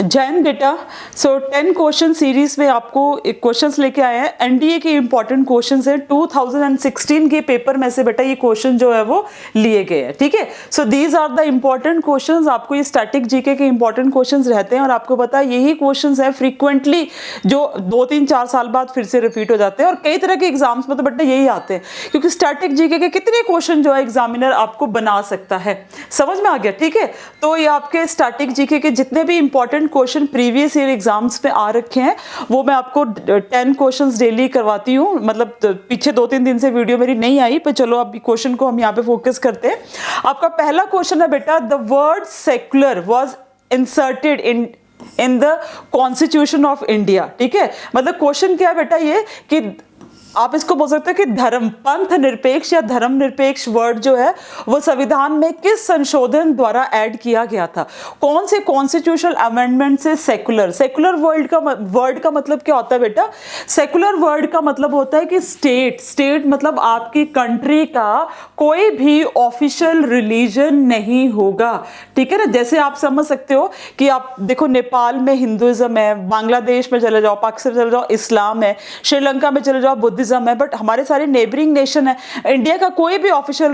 जैन बेटा, सो 10 question series में आपको एक क्वेश्चंस लेके आए हैं। एनडीए के इंपॉर्टेंट क्वेश्चंस हैं। 2016 के पेपर में से बेटा ये क्वेश्चन जो है वो लिए गए हैं, ठीक है। So these are the important questions. आपको ये स्टैटिक जीके के इंपॉर्टेंट क्वेश्चंस रहते हैं और आपको पता है यही क्वेश्चंस है फ्रीक्वेंटली जो 2-3-4 साल बाद फिर से रिपीट हो जाते हैं और कई तरह के एग्जाम्स में तो बेटा यही आते हैं, क्योंकि स्टैटिक जीके के कितने क्वेश्चन जो है एग्जामिनर आपको बना सकता है। समझ में आ गया, ठीक है। तो ये आपके स्टैटिक जीके के जितने भी important question previous year exams में आ रखे हैं वो मैं आपको 10 क्वेश्चंस डेली करवाती हूँ। मतलब पीछे 2-3 दिन से वीडियो मेरी नहीं आई, पर चलो अब क्वेश्चन को हम यहाँ पे फोकस करते हैं। आपका पहला क्वेश्चन है बेटा, the word secular was inserted in the constitution of India, ठीक है। मतलब क्वेश्चन क्या है बेटा ये कि आप इसको बोल सकते हैं कि धर्म पंथ निरपेक्ष या धर्म निरपेक्ष वर्ड जो है वो संविधान में किस संशोधन द्वारा ऐड किया गया था। कौन से कॉन्स्टिट्यूशनल अमेंडमेंट से सेकुलर वर्ड का मतलब क्या होता है बेटा? सेकुलर वर्ड का मतलब होता है कि स्टेट मतलब आपकी कंट्री का कोई भी ऑफिशियल रिलीजन नहीं होगा, ठीक है ना। जैसे आप समझ सकते हो कि आप देखो नेपाल में हिंदुइज्म है, बांग्लादेश में चले जाओ, पाकिस्तान चले जाओ इस्लाम है, श्रीलंका में चले जाओ बुद्धिज्म है, बट हमारे सारे नेबरिंग नेशन है। इंडिया का कोई भी ऑफिशियल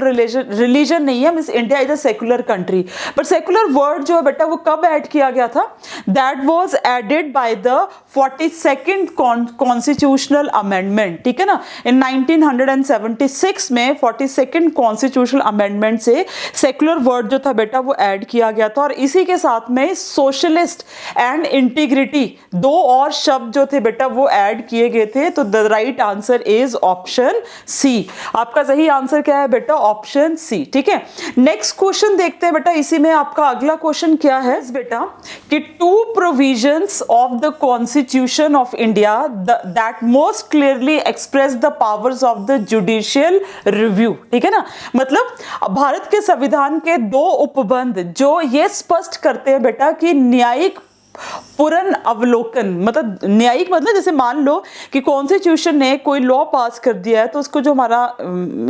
रिलीजन नहीं है, means India is a secular country. But secular word जो है बेटा वो कब ऐड किया गया था? That was added by the 42nd constitutional amendment, ठीक है ना। इन 1976 में 42nd कॉन्स्टिट्यूशनल अमेंडमेंट से सेकुलर वर्ड जो था बेटा वो ऐड किया गया था। और इसी के साथ में सोशलिस्ट एंड इंटीग्रिटी दो और शब्द जो थे बेटा वो ऐड किए गए थे। तो the right answer is option C. आपका सही आंसर क्या है बेटा? ऑप्शन सी, ठीक है। नेक्स्ट क्वेश्चन देखते हैं बेटा। इसी में आपका अगला क्वेश्चन क्या है बेटा कि 2 provisions of the constitution of India that most clearly express the powers of the judicial review, ठीक है ना। मतलब भारत के संविधान के 2 उपबंध जो ये स्पष्ट करते हैं बेटा कि न्यायिक पुनः अवलोकन, मतलब न्यायिक मतलब जैसे मान लो कि कॉन्स्टिट्यूशन ने कोई लॉ पास कर दिया है तो उसको जो हमारा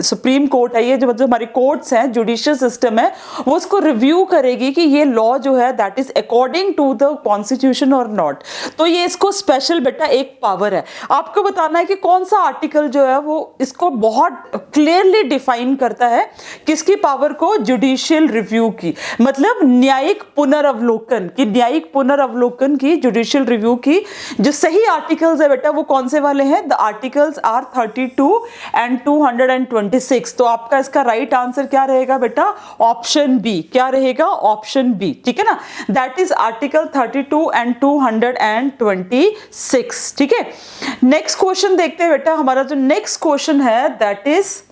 सुप्रीम कोर्ट है, ये जो मतलब हमारी कोर्ट्स हैं, जुडिशियल सिस्टम है, वो उसको रिव्यू करेगी कि ये लॉ जो है that is according to the constitution और नॉट। तो ये इसको स्पेशल बेटा एक पावर है। आपको बताना है कि कौन सा आर्टिकल जो है वो इसको बहुत क्लियरली डिफाइन करता है, किसकी पावर को? जुडिशियल रिव्यू की, मतलब न्यायिक पुनर्वलोकन की, न्यायिक पुनर्वलोकन की, जुडिशियल रिव्यू की। जो सही आर्टिकल्स है बेटा वो कौन से वाले हैं? The articles are 32 and 226। तो आपका इसका राइट आंसर क्या रहेगा बेटा? Option B. क्या रहेगा? ऑप्शन बी, ठीक है ना। दैट इज आर्टिकल 32 एंड 226, ठीक है। नेक्स्ट क्वेश्चन देखते हैं बेटा। हमारा जो नेक्स्ट क्वेश्चन है दैट इज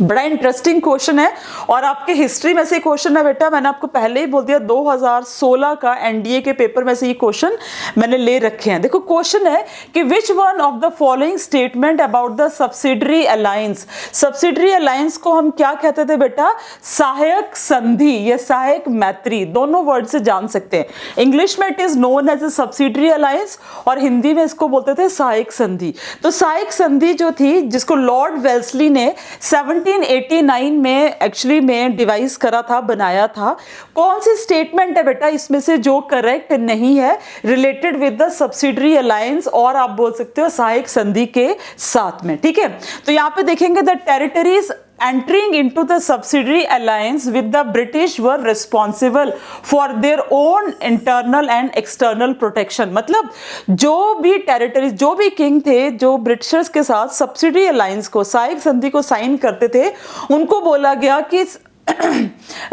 बड़ा इंटरेस्टिंग क्वेश्चन है और आपके हिस्ट्री में से क्वेश्चन है बेटा। मैंने आपको पहले ही बोल दिया 2016 का एनडीए के पेपर में से ये क्वेश्चन मैंने ले रखे हैं। देखो क्वेश्चन है कि which one of the following statement about the subsidiary alliance. Subsidiary alliance को हम क्या कहते थे बेटा? सहायक संधि या सहायक मैत्री, दोनों वर्ड से जान सकते हैं। इंग्लिश में it is known as a subsidiary alliance और हिंदी में इसको बोलते थे सहायक संधि। तो सहायक संधि जो थी जिसको लॉर्ड वेल्सली ने 1789 में एक्चुअली में डिवाइस करा था, बनाया था। कौन सी स्टेटमेंट है बेटा इसमें से जो करेक्ट नहीं है related with the subsidiary alliance और आप बोल सकते हो सहायक संधि के साथ में, ठीक है। तो यहाँ पे देखेंगे the territories entering into the subsidiary alliance with the British were responsible for their own internal and external protection। मतलब जो भी टेरिटरीज, जो भी किंग थे जो ब्रिटिशर्स के साथ सब्सिडरी अलायंस को, सहायक संधि को साइन करते थे, उनको बोला गया कि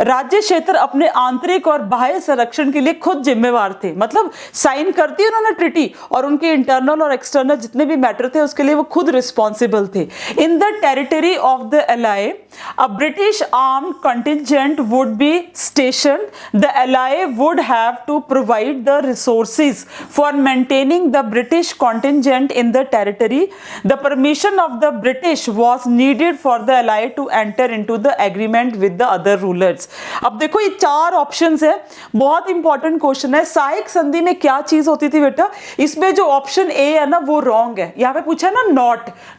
राज्य क्षेत्र अपने आंतरिक और बाह्य संरक्षण के लिए खुद जिम्मेवार थे। मतलब साइन करती उन्होंने ट्रीटी और उनके इंटरनल और एक्सटर्नल जितने भी मैटर थे उसके लिए वो खुद रिस्पॉन्सिबल थे। In the territory of the ally a British armed contingent would be stationed. The ally would have to provide the resources for maintaining the British contingent in the territory. The permission of the British was needed for the ally to enter into the agreement with the other rulers. अब देखो ये 4 options है, बहुत important question है। सहायक संधि में क्या चीज होती थी बेटा, इसमें जो ऑप्शन ए है ना वो रॉन्ग है। यहाँ पे पूछा ना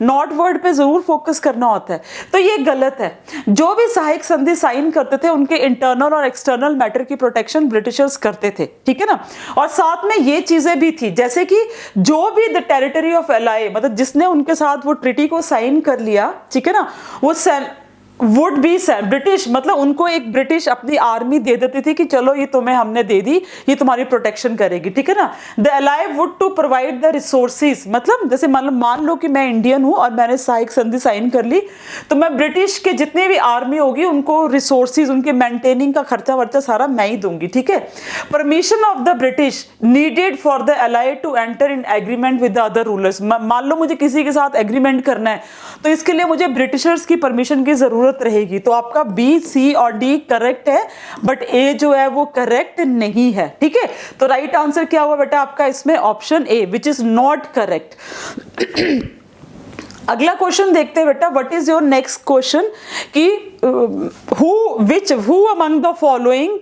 नॉट वर्ड पे जरूर फोकस करना होता है, तो ये गलत है। जो भी सहायक संधि साइन करते थे उनके इंटरनल और एक्सटर्नल मैटर की प्रोटेक्शन ब्रिटिशर्स करते थे, ठीक है ना। और साथ में ये चीजें भी थी जैसे कि जो भी द टेरिटरी ऑफ एलाय, मतलब जिसने उनके साथ वो ट्रीटी को साइन कर लिया, ठीक है ना, वो वुड बी ब्रिटिश, मतलब उनको एक ब्रिटिश अपनी आर्मी दे देती थी कि चलो ये तुम्हें हमने दे दी, ये तुम्हारी प्रोटेक्शन करेगी, ठीक है ना। The ally would to provide the resources, मतलब जैसे मान लो कि मैं इंडियन हूं और मैंने सहायक संधि साइन कर ली, तो मैं ब्रिटिश के जितने भी आर्मी होगी उनको रिसोर्सेज, उनके मेंटेनिंग का खर्चा वर्चा सारा मैं ही दूंगी, ठीक है। Permission of the British needed for the ally to enter in agreement with the other rulers. मान लो मुझे किसी के साथ एग्रीमेंट करना है, तो इसके लिए मुझे ब्रिटिशर्स की परमिशन की जरूरत रहेगी। तो आपका बी, सी और डी करेक्ट है, बट ए जो है वो करेक्ट नहीं है, ठीक है। तो राइट आंसर क्या हुआ बेटा आपका इसमें, option A, which is not correct. अगला क्वेश्चन देखते हैं बेटा, what is your next question कि who among the following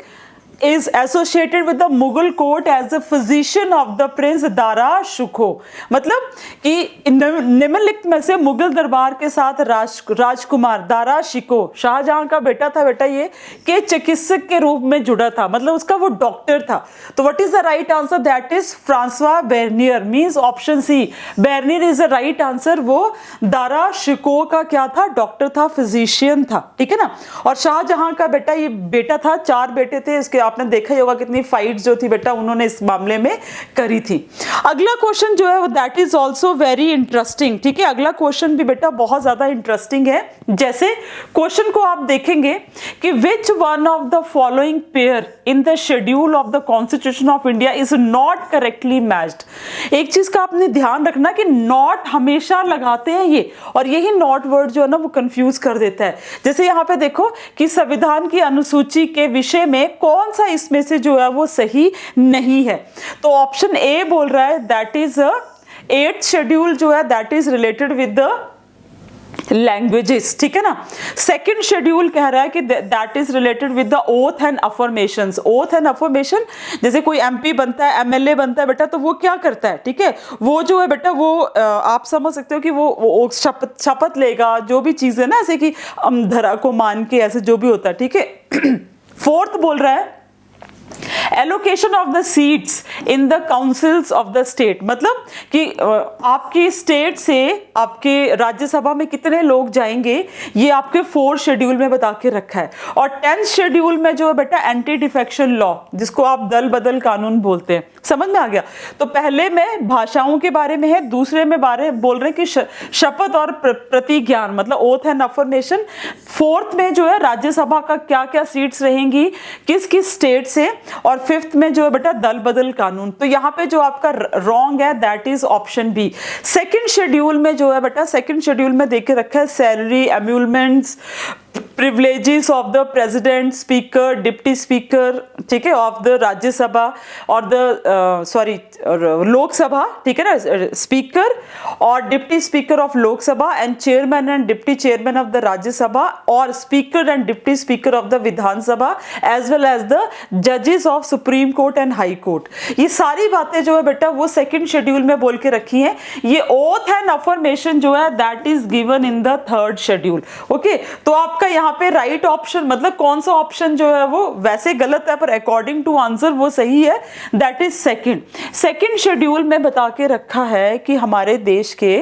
is associated with the Mughal court as the physician of the Prince Dara Shikoh। मतलब कि निम्नलिखित में से मुगल दरबार के साथ राजकुमार दारा शिकोह, शाहजहां का बेटा था बेटा ये, के चिकित्सक के रूप में जुड़ा था, मतलब उसका वो डॉक्टर था। तो what is the right answer, that is François Bernier, means option C, Bernier is the right answer. वो दारा शिकोह का क्या था, डॉक्टर था, फिजिशियन था, ठीक है ना। और शाहजहां का बेटा ये बेटा था, 4 बेटे थे इसके, आपने देखा ही होगा कितनी फाइट्स जो थी बेटा उन्होंने इस मामले में करी थी। अगला क्वेश्चन जो है that is also very interesting, ठीक है। अगला क्वेश्चन भी बेटा बहुत ज्यादा इंटरेस्टिंग है। जैसे क्वेश्चन को आप देखेंगे कि which one of the following pair in the schedule of the constitution of India is not correctly matched. एक चीज का आपने ध्यान रखना कि नॉट हमेशा लगाते हैं ये, और यही नॉट वर्ड जो है ना वो कंफ्यूज कर देता है। जैसे यहाँ पे देखो कि संविधान की अनुसूची के विषय में कौन सा इसमें से जो है वो सही नहीं है, तो ऑप्शन ए बोल रहा है दैट इज 8th शेड्यूल जो है that is related with the languages, ठीक है ना। 2nd शेड्यूल कह रहा है कि that is related with the oath and affirmations. Oath and affirmation, जैसे कोई एमपी बनता है, एमएलए बनता है बेटा, तो वो क्या करता है, ठीक है, वो जो है बेटा वो आप समझ सकते हो कि वो शपथ लेगा, जो भी चीजें ना ऐसे कि धरा को मान के ऐसे जो भी होता है, ठीक है। 4th बोल रहा है allocation of the seats in the councils of the state, मतलब कि आपकी स्टेट से आपके राज्यसभा में कितने लोग जाएंगे ये आपके 4th शेड्यूल में बता के रखा है। और 10th शेड्यूल में जो है बेटा एंटी डिफेक्शन लॉ, जिसको आप दल बदल कानून बोलते हैं, समझ में आ गया। तो पहले में भाषाओं के बारे में है, दूसरे में बोल रहे हैं कि शपथ और प्रतिज्ञान, मतलब ओथ एंड अफर्मेशन। 4th में जो है राज्यसभा का क्या क्या सीट्स रहेंगी किस किस स्टेट से, और 5th में जो है बेटा दल बदल कानून। तो यहाँ पे जो आपका रॉन्ग है that is option B. 2nd schedule में जो है बेटा 2nd शेड्यूल में देख के रखा है salary, emoluments, privileges of the president, speaker, deputy speaker, ठीक है, ऑफ द राज्यसभा और द लोकसभा, ठीक है ना, स्पीकर और deputy speaker of Lok Sabha and chairman and deputy chairman of the Rajya Sabha और speaker and deputy speaker of the Vidhan Sabha as well as the जजेस of Supreme Court and High Court. ये सारी बातें जो है बेटा वो 2nd शेड्यूल में बोल के रखी हैं। ये ओथ एंड अफर्मेशन जो है that is given in the 3rd schedule. Okay, तो आपका यहाँ पे राइट ऑप्शन, मतलब कौन सा ऑप्शन जो है वो वैसे गलत है पर अकॉर्डिंग टू आंसर वो सही है, दैट इज 2nd शेड्यूल में बता के रखा है कि हमारे देश के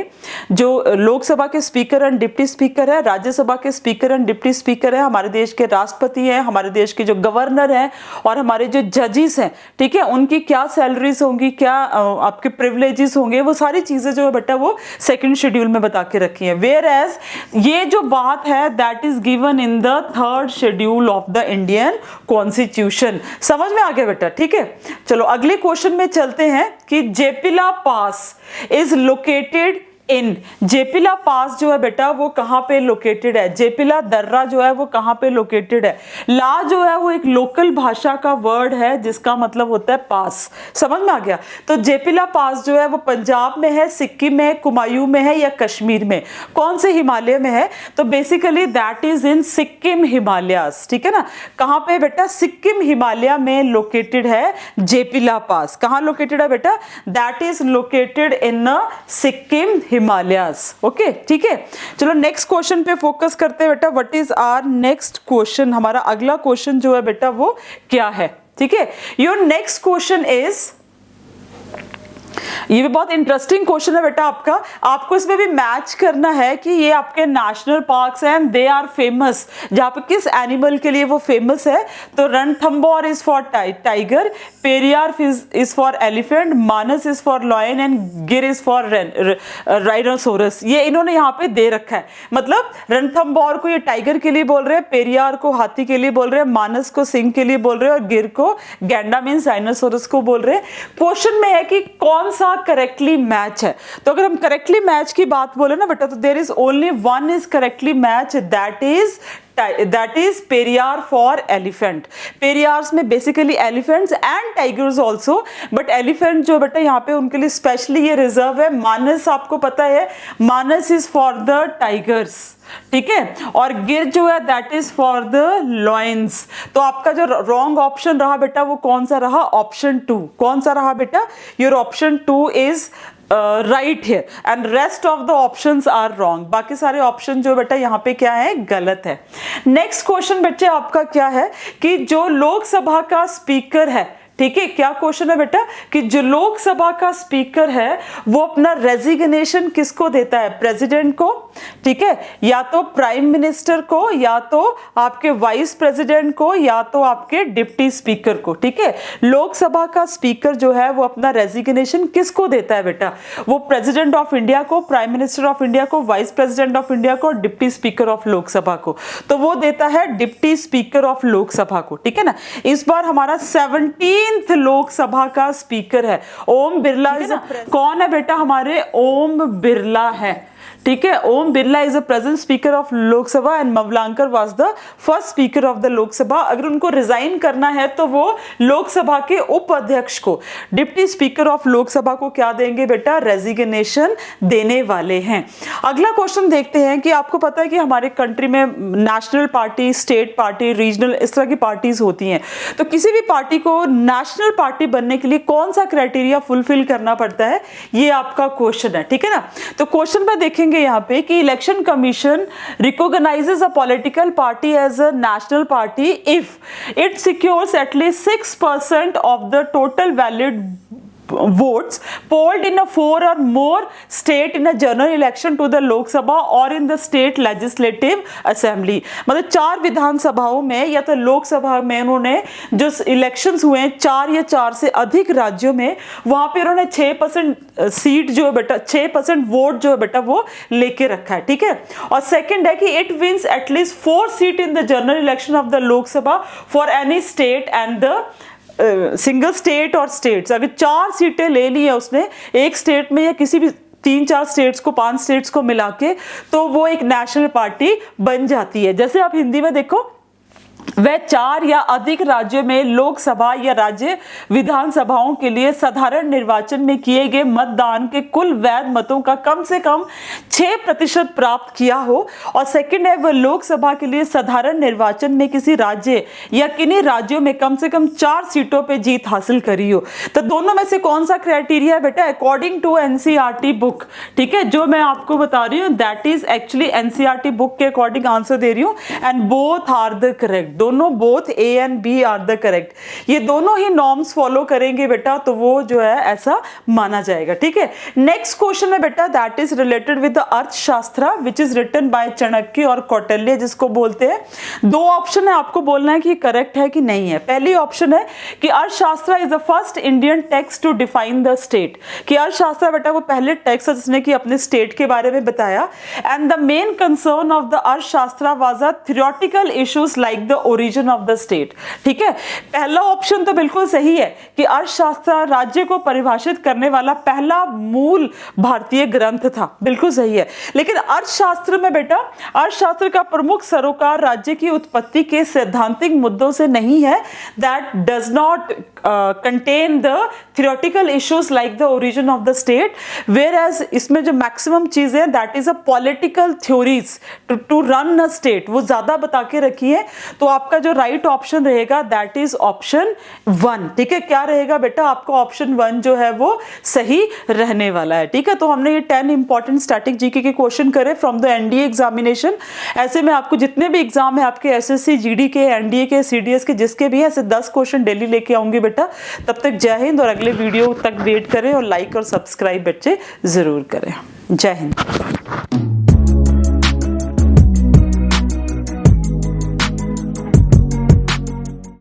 जो लोकसभा के स्पीकर एंड डिप्टी स्पीकर है, राज्यसभा के स्पीकर एंड डिप्टी स्पीकर है, हमारे देश के राष्ट्रपति हैं, हमारे देश के जो गवर्नर हैं और हमारे जो जजेस हैं, ठीक है, उनकी क्या सैलरीज होंगी, क्या आपके प्रिविलेजेस होंगे, वो सारी चीजें जो है बेटा वो 2nd शेड्यूल में बता के रखी है। वेयर एज ये जो बात है that is given in the 3rd schedule of the Indian constitution. समझ में आ गया बेटा, ठीक है। चलो अगले क्वेश्चन में चलते हैं कि जेपिला पास इज लोकेटेड इन जेपिला पास जो है बेटा वो कहाँ पे लोकेटेड है, जेपिला दर्रा जो है वो कहाँ पे लोकेटेड है। ला जो है वो एक लोकल भाषा का वर्ड है जिसका मतलब होता है पास, समझ में आ गया। तो जेपिला पास जो है वो पंजाब में है, सिक्किम में है, कुमायूं में है या कश्मीर में, कौन से हिमालय में है, तो basically that is in Sikkim Himalayas, ठीक है ना। कहाँ पे बेटा, सिक्किम हिमालय में लोकेटेड है जेपिला पास। कहाँ लोकेटेड है बेटा, that is located in Sikkim Himalayas. Okay ठीक है, चलो नेक्स्ट क्वेश्चन पे फोकस करते हैं बेटा। What is our next question, हमारा अगला क्वेश्चन जो है बेटा वो क्या है, ठीक है। योर नेक्स्ट क्वेश्चन इज, ये भी बहुत इंटरेस्टिंग क्वेश्चन है बेटा आपका, आपको इसमें भी मैच करना है कि ये आपके नेशनल पार्क्स हैं एंड दे आर फेमस, जहाँ पे किस एनिमल के लिए वो फेमस है। तो Ranthambore is for tiger, Periyar is for elephant, Manas is for lion and गिर इज फॉर राइनोसोरस। ये इन्होंने यहाँ पे दे रखा है, मतलब रणथंबोर को ये टाइगर के लिए बोल रहे हैं, पेरियार को हाथी के लिए बोल रहे हैं, मानस को सिंह के लिए बोल रहे हैं और गिर को गैंडा मीन्स राइनोसोरस को बोल रहे हैं। क्वेश्चन में है कि कौन सा करेक्टली मैच है। तो अगर हम करेक्टली मैच की बात बोले ना बेटा, तो there is only one is correctly match, that is Periyar for elephant. Periyar's में basically elephants and tigers also, but elephant जो बेटा यहाँ पे उनके लिए स्पेशली ये रिजर्व है। मानस आपको पता है, मानस इज फॉर द टाइगर्स, ठीक है, और गिर जो है that is for the lions. तो आपका जो रॉन्ग ऑप्शन रहा बेटा वो कौन सा रहा, ऑप्शन 2। कौन सा रहा बेटा, your option 2 is right here and rest of the options are wrong. बाकी सारे ऑप्शन जो बेटा यहाँ पे क्या है, गलत है। नेक्स्ट क्वेश्चन बच्चे आपका क्या है कि जो लोकसभा का स्पीकर है, ठीक है, क्या क्वेश्चन है बेटा कि जो लोकसभा का स्पीकर है वो अपना रेजिग्नेशन किसको देता है, प्रेसिडेंट को, ठीक है, या तो प्राइम मिनिस्टर को, या तो आपके वाइस प्रेसिडेंट को, या तो आपके डिप्टी स्पीकर को, ठीक है। लोकसभा का स्पीकर जो है वो अपना रेजिग्नेशन किसको देता है बेटा, वो प्रेसिडेंट ऑफ इंडिया को, प्राइम मिनिस्टर ऑफ इंडिया को, वाइस प्रेसिडेंट ऑफ इंडिया को, डिप्टी स्पीकर ऑफ लोकसभा को। तो वो देता है डिप्टी स्पीकर ऑफ लोकसभा को, ठीक है ना। इस बार हमारा 17 लोकसभा का स्पीकर है ओम बिरला। कौन है बेटा, हमारे ओम बिरला है, ठीक है। Om Birla is a present speaker of Lok Sabha and Mavalankar was the first speaker of the Lok Sabha. अगर उनको रिजाइन करना है तो वो लोकसभा के उपाध्यक्ष को, डिप्टी स्पीकर ऑफ लोकसभा को क्या देंगे बेटा, रेजिग्नेशन देने वाले हैं। अगला क्वेश्चन देखते हैं कि आपको पता है कि हमारे कंट्री में national party, state party, regional, इस तरह की पार्टीज होती हैं। तो किसी भी पार्टी को नेशनल पार्टी बनने के लिए कौन सा क्राइटेरिया फुलफिल करना पड़ता है, ये आपका क्वेश्चन है, ठीक है ना। तो क्वेश्चन में देखेंगे यहाँ पे कि election commission recognises a political party as a national party if it secures at least 6% of the total valid votes polled in a 4 or more state in a general election to the Lok Sabha or in the state legislative assembly। मतलब 4 विधानसभाओं में या तो लोकसभा में उन्होंने जो elections हुए हैं 4 या 4 से अधिक राज्यों में, वहां पे उन्होंने 6% सीट जो है बेटा, 6% वोट जो है बेटा वो लेके रखा है, ठीक है। और सेकंड है कि it wins at least 4 seat in the general election of the Lok Sabha for any state and the single state और स्टेट्स। अगर 4 सीटें ले ली है उसने एक स्टेट में या किसी भी 3-4 स्टेट्स को, 5 स्टेट्स को मिला के, तो वो एक नेशनल पार्टी बन जाती है। जैसे आप हिंदी में देखो, वह 4 या अधिक राज्यों में लोकसभा या राज्य विधानसभाओं के लिए साधारण निर्वाचन में किए गए मतदान के कुल वैध मतों का कम से कम 6% प्राप्त किया हो। और सेकंड है वह लोकसभा के लिए साधारण निर्वाचन में किसी राज्य या किन्हीं राज्यों में कम से कम 4 सीटों पे जीत हासिल करी हो। तो दोनों में से कौन सा क्राइटेरिया है बेटा, अकॉर्डिंग टू एनसीईआरटी बुक, ठीक है, जो मैं आपको बता रही हूँ that is actually NCERT book के अकॉर्डिंग आंसर दे रही हूँ and both are the correct. दोनों, both A and B are the correct. ये दोनों ही नॉर्म्स फॉलो करेंगे बेटा तो वो जो है ऐसा माना जाएगा, ठीक है। नेक्स्ट क्वेश्चन है बेटा that is related with the Arthashastra which is written by Chanakya or Kautilya जिसको बोलते हैं। दो ऑप्शन है, आपको बोलना है कि करेक्ट है कि नहीं है। पहली ऑप्शन है कि Arthashastra is the first Indian text to define the state, कि अर्थशास्त्र बेटा वो पहले टेक्स्ट है जिसने कि अपने स्टेट के बारे में बताया। And the main concern of the Arthashastra was a theoretical issues like the origin of the state. ठीक है, पहला ऑप्शन तो बिल्कुल सही है कि अर्थशास्त्र राज्य को परिभाषित करने वाला पहला मूल भारतीय ग्रंथ था, बिल्कुल सही है। लेकिन अर्थशास्त्र में बेटा, अर्थशास्त्र का प्रमुख सरोकार राज्य की उत्पत्ति के सैद्धांतिक मुद्दों से नहीं है। That does not contain the theoretical issues like the origin of the state, whereas इसमें जो मैक्सिमम चीज है that is a political theories to run a state, वो ज्यादा बता के रखी है। तो आपका जो राइट ऑप्शन रहेगा दैट इज ऑप्शन 1। ठीक है, क्या रहेगा बेटा, आपका ऑप्शन 1 जो है वो सही रहने वाला है। ठीक है, तो हमने ये 10 इंपॉर्टेंट स्टैटिक जीके के क्वेश्चन करे फ्रॉम द एनडीए एग्जामिनेशन। ऐसे में आपको जितने भी एग्जाम है आपके एसएससी, जीडी के, एनडीए के, सीडीएस के, जिसके भी हैं, ऐसे 10 क्वेश्चन डेली लेके आऊंगी बेटा। तब तक जय हिंद, और अगले वीडियो तक वेट करें और लाइक और सब्सक्राइब बच्चे जरूर करें। जय हिंद।